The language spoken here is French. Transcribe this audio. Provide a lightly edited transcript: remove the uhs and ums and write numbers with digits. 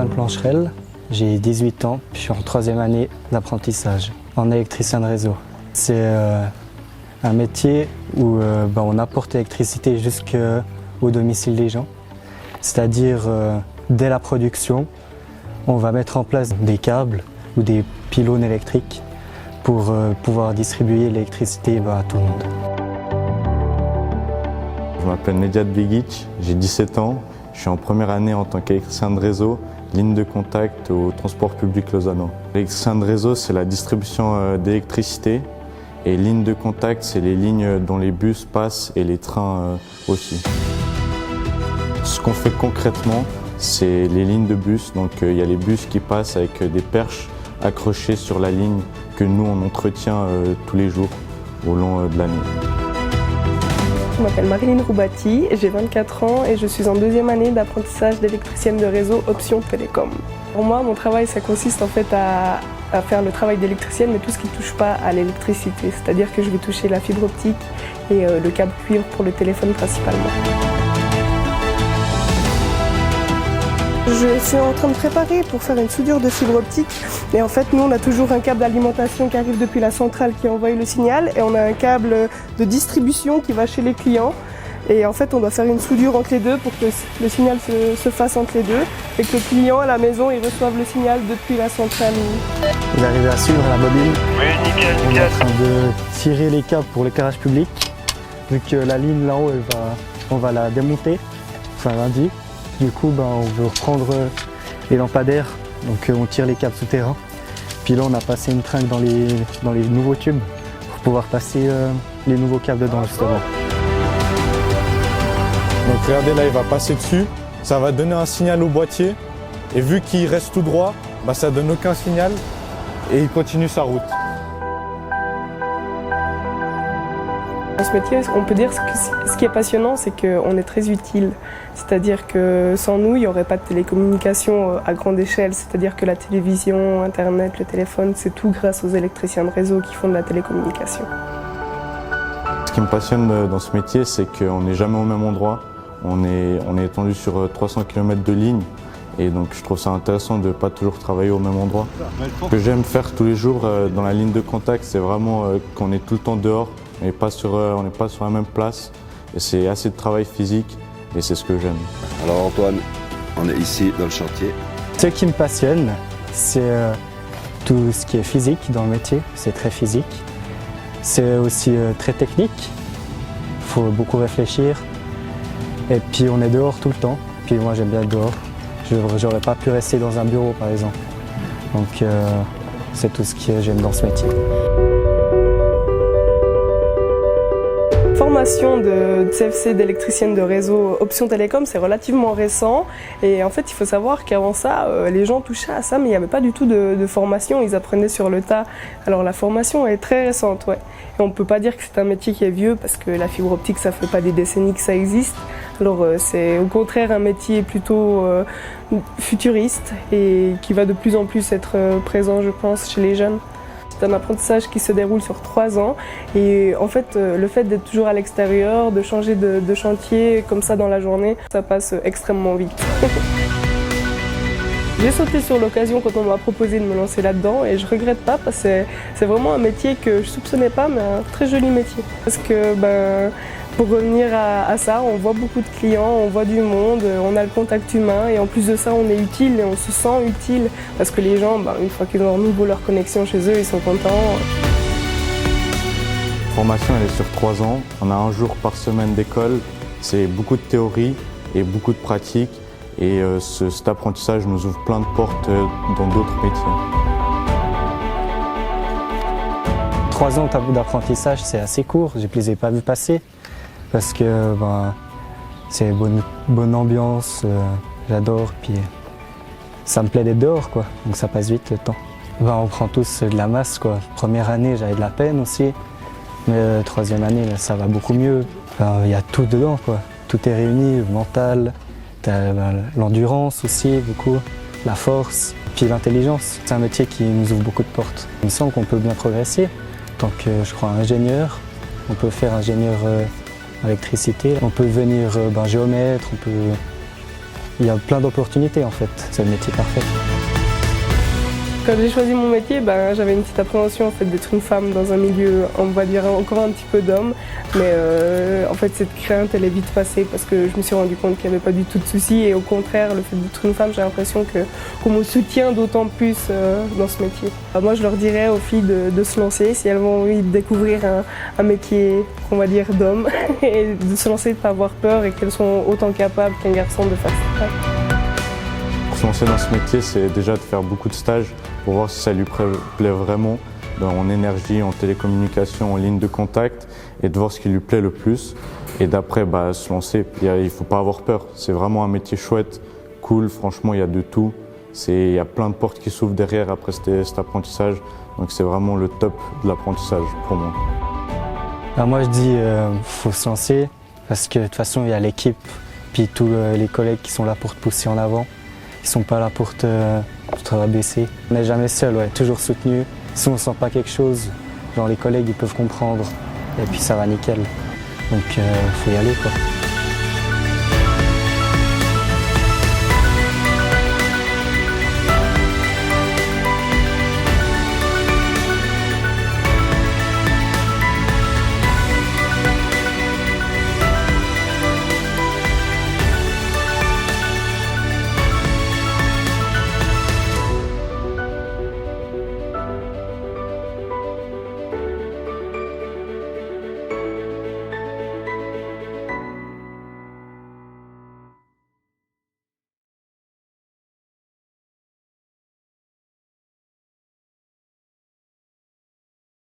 Antoine Plancherel, j'ai 18 ans, je suis en 3e année d'apprentissage en électricien de réseau. C'est un métier où on apporte l'électricité jusqu'au domicile des gens, c'est-à-dire dès la production, on va mettre en place des câbles ou des pylônes électriques pour pouvoir distribuer l'électricité à tout le monde. Je m'appelle Nedjad Begic, j'ai 17 ans, je suis en première année en tant qu'électricien de réseau, ligne de contact au transport public lausannois. L'électricien de réseau, c'est la distribution d'électricité et ligne de contact, c'est les lignes dont les bus passent et les trains aussi. Ce qu'on fait concrètement, c'est les lignes de bus. Donc il y a les bus qui passent avec des perches accrochées sur la ligne que nous on entretient tous les jours au long de l'année. Je m'appelle Marilyn Roubati, j'ai 24 ans et je suis en 2e année d'apprentissage d'électricienne de réseau option télécom. Pour moi, mon travail, ça consiste en fait à faire le travail d'électricienne, mais tout ce qui ne touche pas à l'électricité. C'est-à-dire que je vais toucher la fibre optique et le câble cuivre pour le téléphone principalement. Je suis en train de préparer pour faire une soudure de fibre optique. Et en fait, nous, on a toujours un câble d'alimentation qui arrive depuis la centrale qui envoie le signal. Et on a un câble de distribution qui va chez les clients. Et en fait, on doit faire une soudure entre les deux pour que le signal se fasse entre les deux. Et que le client à la maison, il reçoive le signal depuis la centrale. Vous arrivez à suivre la bobine? Oui, nickel, On est nickel. en train de tirer les câbles pour l'éclairage public. Vu que la ligne là-haut, on va la démonter, enfin lundi. Du coup, on veut reprendre les lampadaires, donc on tire les câbles souterrains. Puis là, on a passé une tringle dans les nouveaux tubes pour pouvoir passer les nouveaux câbles dedans justement. Donc regardez, là il va passer dessus, ça va donner un signal au boîtier et vu qu'il reste tout droit, ça donne aucun signal et il continue sa route. Dans ce métier, on peut dire que ce qui est passionnant, c'est qu'on est très utile. C'est-à-dire que sans nous, il n'y aurait pas de télécommunications à grande échelle. C'est-à-dire que la télévision, Internet, le téléphone, c'est tout grâce aux électriciens de réseau qui font de la télécommunication. Ce qui me passionne dans ce métier, c'est qu'on n'est jamais au même endroit. On est étendu sur 300 km de ligne et donc je trouve ça intéressant de ne pas toujours travailler au même endroit. Ce que j'aime faire tous les jours dans la ligne de contact, c'est vraiment qu'on est tout le temps dehors. On n'est pas sur la même place et c'est assez de travail physique et c'est ce que j'aime. Alors Antoine, on est ici dans le chantier. Ce qui me passionne, c'est tout ce qui est physique dans le métier, c'est très physique. C'est aussi très technique, il faut beaucoup réfléchir. Et puis on est dehors tout le temps, puis moi j'aime bien être dehors. J'aurais pas pu rester dans un bureau par exemple. Donc c'est tout ce que j'aime dans ce métier. Formation de CFC d'électricienne de réseau option télécom, c'est relativement récent et en fait il faut savoir qu'avant ça les gens touchaient à ça mais il n'y avait pas du tout de formation, ils apprenaient sur le tas. Alors la formation est très récente, ouais. Et on ne peut pas dire que c'est un métier qui est vieux parce que la fibre optique ça fait pas des décennies que ça existe. Alors c'est au contraire un métier plutôt futuriste et qui va de plus en plus être présent je pense chez les jeunes. C'est un apprentissage qui se déroule sur 3 ans et en fait le fait d'être toujours à l'extérieur, de changer de chantier comme ça dans la journée, ça passe extrêmement vite. J'ai sauté sur l'occasion quand on m'a proposé de me lancer là-dedans et je regrette pas parce que c'est vraiment un métier que je soupçonnais pas mais un très joli métier. Parce que pour revenir à ça, on voit beaucoup de clients, on voit du monde, on a le contact humain et en plus de ça on est utile et on se sent utile parce que les gens, une fois qu'ils ont à nouveau leur connexion chez eux, ils sont contents. La formation elle est sur 3 ans, on a un jour par semaine d'école, c'est beaucoup de théorie et beaucoup de pratique et cet apprentissage nous ouvre plein de portes dans d'autres métiers. 3 ans d'apprentissage, c'est assez court, je ne les ai pas vus passer parce que c'est bonne ambiance, j'adore, puis ça me plaît d'être dehors, quoi, donc ça passe vite le temps. On prend tous de la masse, quoi. Première année, j'avais de la peine aussi, mais 3e année, là, ça va beaucoup mieux. Il y a tout dedans, quoi. Tout est réuni, le mental, l'endurance aussi, beaucoup, la force, puis l'intelligence. C'est un métier qui nous ouvre beaucoup de portes. Il me semble qu'on peut bien progresser. En tant que, je crois, ingénieur, on peut faire ingénieur électricité, on peut devenir géomètre, on peut Il y a plein d'opportunités en fait, c'est le métier parfait. Quand j'ai choisi mon métier, j'avais une petite appréhension en fait, d'être une femme dans un milieu, on va dire, encore un petit peu d'hommes. Mais en fait, cette crainte, elle est vite passée parce que je me suis rendu compte qu'il n'y avait pas du tout de soucis. Et au contraire, le fait d'être une femme, j'ai l'impression qu'on me soutient d'autant plus dans ce métier. Moi, je leur dirais aux filles de se lancer si elles ont envie de découvrir un métier, on va dire, d'homme. Et de se lancer, de ne pas avoir peur et qu'elles sont autant capables qu'un garçon de faire ça. Pour se lancer dans ce métier, c'est déjà de faire beaucoup de stages pour voir si ça lui plaît vraiment, en énergie, en télécommunication, en ligne de contact, et de voir ce qui lui plaît le plus. Et d'après, se lancer. Il ne faut pas avoir peur. C'est vraiment un métier chouette, cool. Franchement, il y a de tout. Il y a plein de portes qui s'ouvrent derrière après cet apprentissage. Donc c'est vraiment le top de l'apprentissage pour moi. Alors moi je dis faut se lancer parce que de toute façon il y a l'équipe puis tous les collègues qui sont là pour te pousser en avant. Ils sont pas là pour te rabaisser. On n'est jamais seul, ouais, toujours soutenu. Si on ne sent pas quelque chose, genre les collègues ils peuvent comprendre et puis ça va nickel. Donc faut y aller quoi.